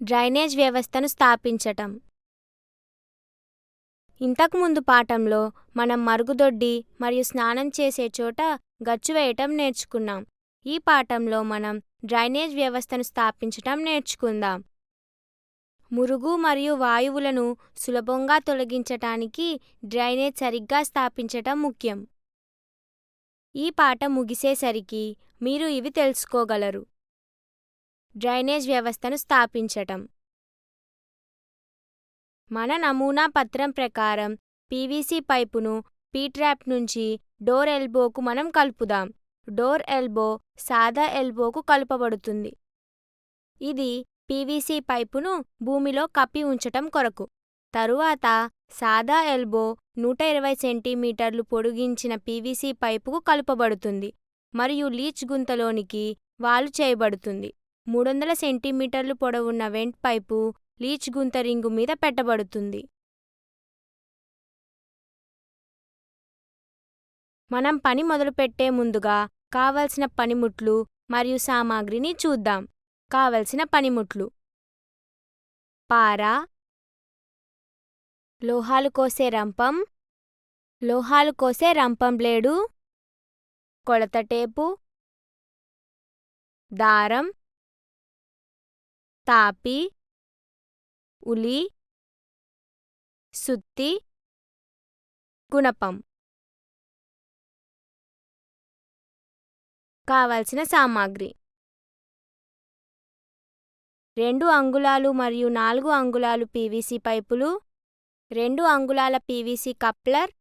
Drainage వ్యవస్థను స్థాపించటం. ఇంతకుముందు పాఠంలో మనం మరుగుదొడ్డి మరియు స్నానం చేసే చోట గచ్చు వేయటం నేర్చుకున్నాం. ఈ పాఠంలో మనం డ్రైనేజ్ వ్యవస్థను స్థాపించటం నేర్చుకుందాం. మురుగు మరియు వాయువులను సులభంగా తొలగించటానికి డ్రైనేజ్ సరిగ్గా స్థాపించటం ముఖ్యం. ఈ పాఠం ముగిసేసరికి మీరు ఇవి తెలుసుకోగలరు. డ్రైనేజ్ వ్యవస్థను స్థాపించటం. మన నమూనా పత్రం ప్రకారం పీవీసీ పైపును పీ-ట్రాప్ నుంచి డోర్ ఎల్బోకు మనం కలుపుదాం. డోర్ ఎల్బో సాదా ఎల్బోకు కలుపబడుతుంది. ఇది పీవీసీ పైపును భూమిలో కప్పి ఉంచటం కొరకు. తరువాత సాదా ఎల్బో 120 సెంటీమీటర్లు పొడిగించిన పీవీసీ పైపుకు కలుపబడుతుంది మరియు లీచ్ గుంతలోనికి వాలు చేయబడుతుంది. 300 సెంటీమీటర్లు పొడవున్న వెంట్ పైపు లీచ్ గుంత రింగు మీద పెట్టబడుతుంది. మనం పని మొదలుపెట్టే ముందుగా కావలసిన పనిముట్లు మరియు సామాగ్రిని చూద్దాం. కావలసిన పనిముట్లు: పార, లోహాలు కోసే రంపం, లోహాలు కోసే రంపం బ్లేడు, కొలత టేపు, దారం, తాపి, ఉలి, సుత్తి, గుణపం. కావలసిన సామాగ్రి: 2 అంగుళాలు మరియు 4 అంగుళాలు పీవీసీ పైపులు, 2 అంగుళాల పీవీసీ కప్లర్,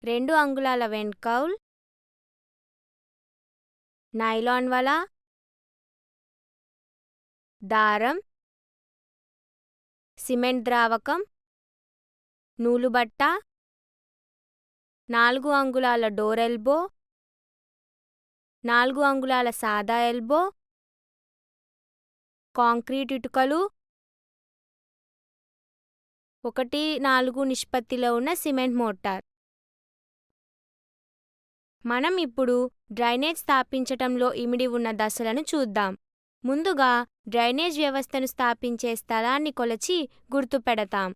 2 అంగుళాల వెంట్ కౌల్, నైలాన్ వల, దారం, సిమెంట్ ద్రావకం, నూలుబట్ట, 4 అంగుళాల డోర్ ఎల్బో, 4 అంగుళాల సాదా ఎల్బో, కాంక్రీట్ ఇటుకలు, 1:4 నిష్పత్తిలో ఉన్న సిమెంట్ మోటార్. మనం ఇప్పుడు డ్రైనేజ్ స్థాపించటంలో ఇమిడి ఉన్న దశలను చూద్దాం. ముందుగా డ్రైనేజ్ వ్యవస్థను స్థాపించే స్థలాన్ని కొలచి గుర్తుపెడతాం.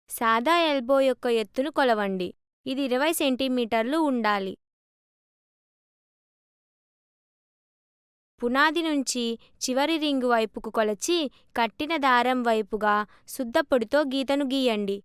సాదా ఎల్బో యొక్క ఎత్తును కొలవండి. ఇది 20 సెంటీమీటర్లు ఉండాలి. పునాది నుంచి చివరి రింగు వైపుకు కొలచి కట్టిన దారం వైపుగా సుద్దపొడితో గీతను గీయండి.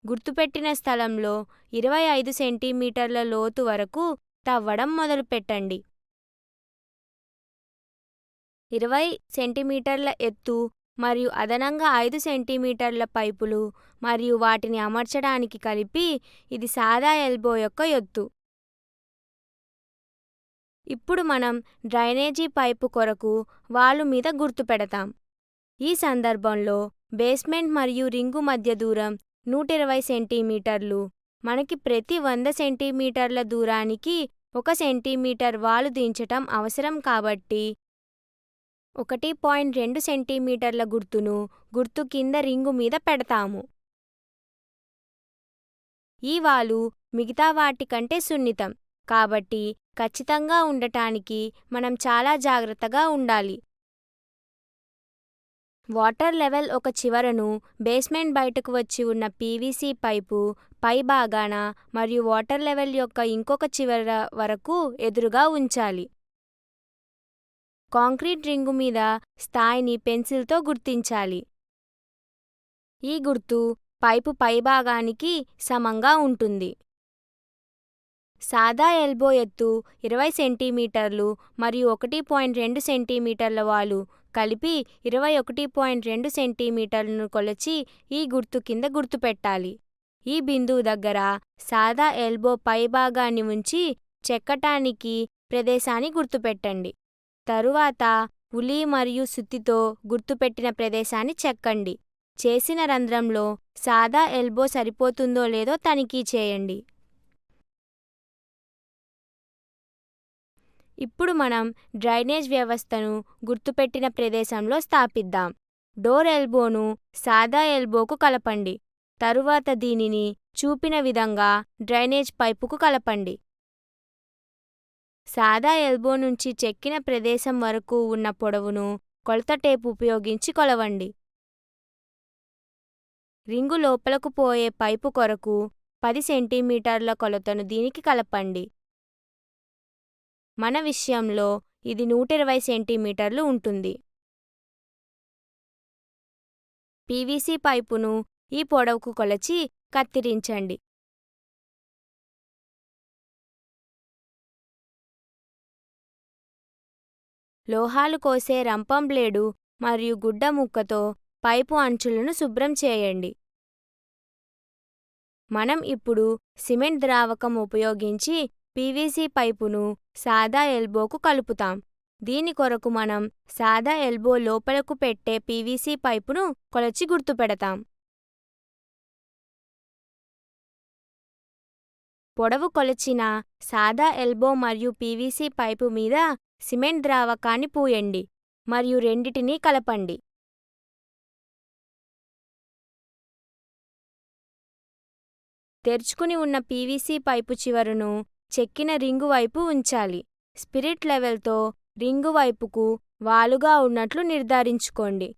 గుర్తుపెట్టిన స్థలంలో 25 సెంటీమీటర్ల లోతు వరకు తవ్వడం మొదలుపెట్టండి. 20 సెంటీమీటర్ల ఎత్తు మరియు అదనంగా 5 సెంటీమీటర్ల పైపులు మరియు వాటిని అమర్చడానికి కలిపి ఇది సాదా ఎల్బో యొక్క ఎత్తు. ఇప్పుడు మనం డ్రైనేజీ పైపు కొరకు వాలు మీద గుర్తు పెడతాం. ఈ సందర్భంలో బేస్మెంట్ మరియు రింగు మధ్య దూరం 120 సెంటీమీటర్లు. మనకి ప్రతి 100 సెంటీమీటర్ల దూరానికి 1 సెంటీమీటర్ వాలు దించటం అవసరం కాబట్టి 1.2 సెంటీమీటర్ల గుర్తు కింద రింగు మీద పెడతాము. ఈ వాలు మిగతా వాటి కంటే సున్నితం కాబట్టి ఖచ్చితంగా ఉండటానికి మనం చాలా జాగ్రత్తగా ఉండాలి. వాటర్ లెవెల్ ఒక చివరను బేస్మెంట్ బయటకు వచ్చి ఉన్న పీవీసీ పైపు పై భాగాన మరియు వాటర్ లెవెల్ యొక్క ఇంకొక చివర వరకు ఎదురుగా ఉంచాలి. కాంక్రీట్ రింగు మీద స్థాయిని పెన్సిల్తో గుర్తించాలి. ఈ గుర్తు పైపు పైభాగానికి సమంగా ఉంటుంది. సాదా ఎల్బో ఎత్తు 20 సెంటీమీటర్లు మరియు 1.2 సెంటీమీటర్ల వాలు కలిపి 21.2 సెంటీమీటర్లను కొలచి ఈ గుర్తు కింద గుర్తుపెట్టాలి. ఈ బిందువు దగ్గర సాదా ఎల్బో పైభాగాన్ని ఉంచి చెక్కటానికి ప్రదేశాన్ని గుర్తుపెట్టండి. తరువాత ఉలి మరియు సుత్తితో గుర్తుపెట్టిన ప్రదేశాన్ని చెక్కండి. చేసిన రంధ్రంలో సాదా ఎల్బో సరిపోతుందో లేదో తనిఖీ చేయండి. ఇప్పుడు మనం డ్రైనేజ్ వ్యవస్థను గుర్తుపెట్టిన ప్రదేశంలో స్థాపిద్దాం. డోర్ ఎల్బోను సాదా ఎల్బోకు కలపండి. తరువాత దీనిని చూపిన విధంగా డ్రైనేజ్ పైపుకు కలపండి. సాదా ఎల్బో నుంచి చెక్కిన ప్రదేశం వరకు ఉన్న పొడవును కొలత టేపు ఉపయోగించి కొలవండి. రింగు లోపలకు పోయే పైపు కొరకు 10 సెంటీమీటర్ల కొలతను దీనికి కలపండి. మన విషయంలో ఇది 120 సెంటీమీటర్లు ఉంటుంది. పీవీసీ పైపును ఈ పొడవుకు కొలచి కత్తిరించండి. లోహాలు కోసే రంపం బ్లేడు మరియు గుడ్డ ముక్కతో పైపు అంచులను శుభ్రం చేయండి. మనం ఇప్పుడు సిమెంట్ ద్రావకం ఉపయోగించి పీవీసీ పైపును సాదా ఎల్బోకు కలుపుతాం. దీని కొరకు మనం సాదా ఎల్బో లోపలకు పెట్టే పీవీసీ పైపును కొలచి గుర్తుపెడతాం. పొడవు కొలచిన సాదా ఎల్బో మరియు పీవీసీ పైపు మీద సిమెంట్ ద్రావకాన్ని పూయండి మరియు రెండిటినీ కలపండి. తెరుచుకుని ఉన్న పీవీసీ పైపు చివరను చెక్కిన రింగు వైపు ఉంచాలి. స్పిరిట్ లెవెల్తో రింగు వైపుకు వాలుగా ఉన్నట్లు నిర్ధారించుకోండి.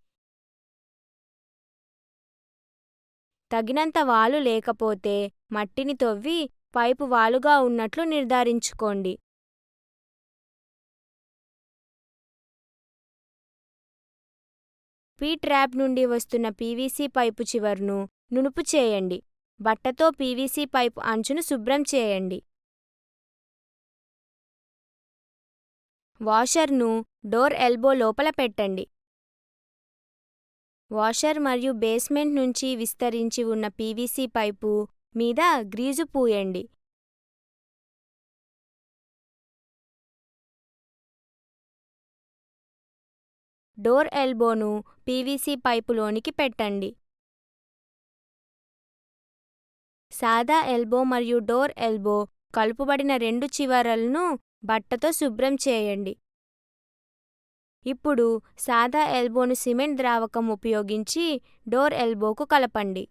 తగినంత వాలు లేకపోతే మట్టిని తవ్వి పైపు వాలుగా ఉన్నట్లు నిర్ధారించుకోండి. పీ-ట్రాప్ నుండి వస్తున్న పీవీసీ పైపు చివరను నునుపు చేయండి. బట్టతో పీవీసీ పైపు అంచును శుభ్రం చేయండి. వాషర్ను డోర్ ఎల్బో లోపల పెట్టండి. వాషర్ మరియు బేస్మెంట్ నుంచి విస్తరించి ఉన్న పీవీసీ పైపు మీద గ్రీజు పూయండి. డోర్ ఎల్బోను పీవీసీ పైపులోనికి పెట్టండి. సాదా ఎల్బో మరియు డోర్ ఎల్బో కలుపబడిన రెండు చివరలను బట్టతో శుభ్రం చేయండి. ఇప్పుడు సాదా ఎల్బోను సిమెంట్ ద్రావకం ఉపయోగించి డోర్ ఎల్బోకు కలపండి.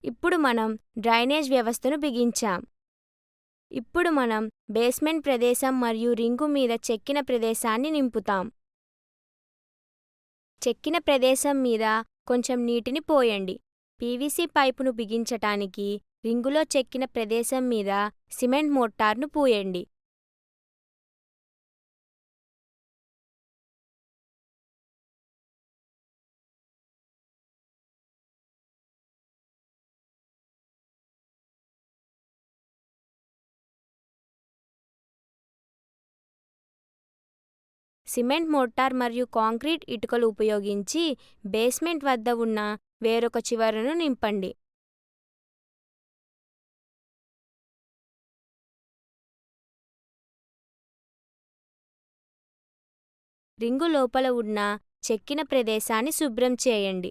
ఇప్పుడు మనం డ్రైనేజ్ వ్యవస్థను బిగించాం. ఇప్పుడు మనం బేస్మెంట్ ప్రదేశం మరియు రింగు మీద చెక్కిన ప్రదేశాన్ని నింపుతాం. చెక్కిన ప్రదేశం మీద కొంచెం నీటిని పోయండి. పీవీసీ పైపును బిగించటానికి రింగులో చెక్కిన ప్రదేశం మీద సిమెంట్ మోర్టార్ను పూయండి. సిమెంట్ మోర్టార్ మరియు కాంక్రీట్ ఇటుకలు ఉపయోగించి బేస్మెంట్ వద్ద ఉన్న వేరొక చివరను నింపండి. రింగు లోపల ఉన్న చెక్కిన ప్రదేశాన్ని శుభ్రం చేయండి.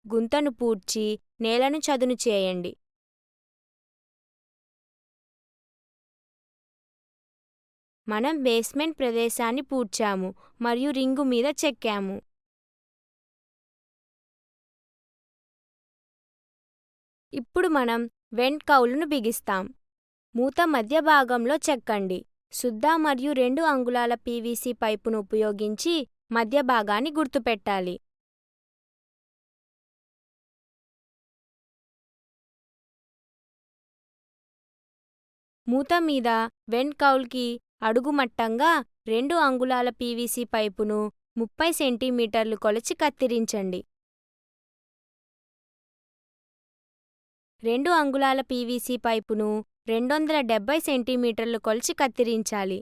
గుంతను పూడ్చి నేలను చదును చేయండి. మనం బేస్మెంట్ ప్రదేశాన్ని పూడ్చాము మరియు రింగు మీద చెక్కాము. ఇప్పుడు మనం వెంట్ కౌలును బిగిస్తాం. మూత మధ్య భాగంలో చెక్కండి. సుద్ద మరియు 2 అంగుళాల పీవీసీ పైపును ఉపయోగించి మధ్య భాగాన్ని గుర్తుపెట్టాలి. మూత మీద వెంట్ కౌల్కి అడుగుమట్టంగా 2 అంగుళాల పీవీసీ పైపును 30 సెంటీమీటర్లు కొలచి కత్తిరించండి. 2 అంగుళాల పీవీసీ పైపును 270 సెంటీమీటర్లు కొలిచి కత్తిరించాలి.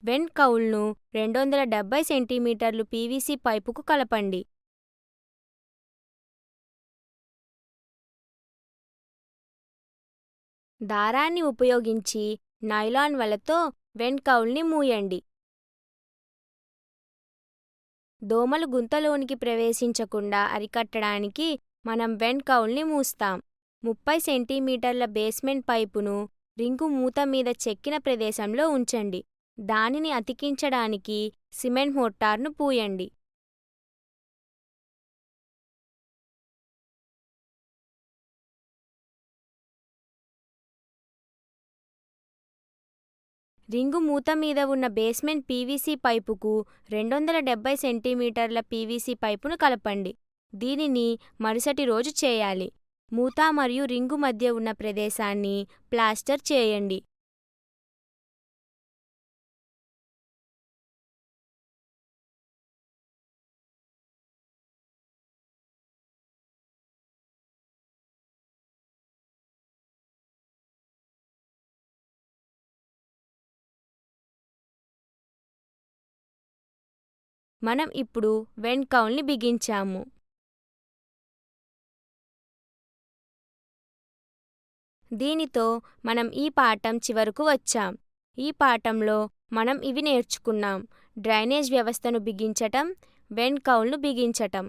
వెంట్ కౌల్ను 270 సెంటీమీటర్లు పీవీసీ పైపుకు కలపండి. దారాన్ని ఉపయోగించి నైలాన్ వలతో వెంట్ కౌల్ని మూయండి. దోమలు గుంతలోనికి ప్రవేశించకుండా అరికట్టడానికి మనం వెంట్ కౌల్ని మూస్తాం. 30 సెంటీమీటర్ల బేస్మెంట్ పైపును రింగు మూత మీద చెక్కిన ప్రదేశంలో ఉంచండి. దానిని అతికించడానికి సిమెంట్ మోర్టార్ను పూయండి. రింగు మూత మీద ఉన్న బేస్మెంట్ పీవీసీ పైపుకు 270 సెంటీమీటర్ల పీవీసీ పైపును కలపండి. దీనిని మరుసటి రోజు చేయాలి. మూత మరియు రింగు మధ్య ఉన్న ప్రదేశాన్ని ప్లాస్టర్ చేయండి. మనం ఇప్పుడు వెంట్ కౌల్ని బిగించాము. దీనితో మనం ఈ పాఠం చివరకు వచ్చాం. ఈ పాఠంలో మనం ఇవి నేర్చుకున్నాం: డ్రైనేజ్ వ్యవస్థను బిగించటం, వెంట్ కౌల్ను బిగించటం.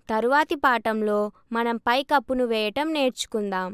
తరువాతి పాఠంలో మనం పై కప్పును వేయటం నేర్చుకుందాం.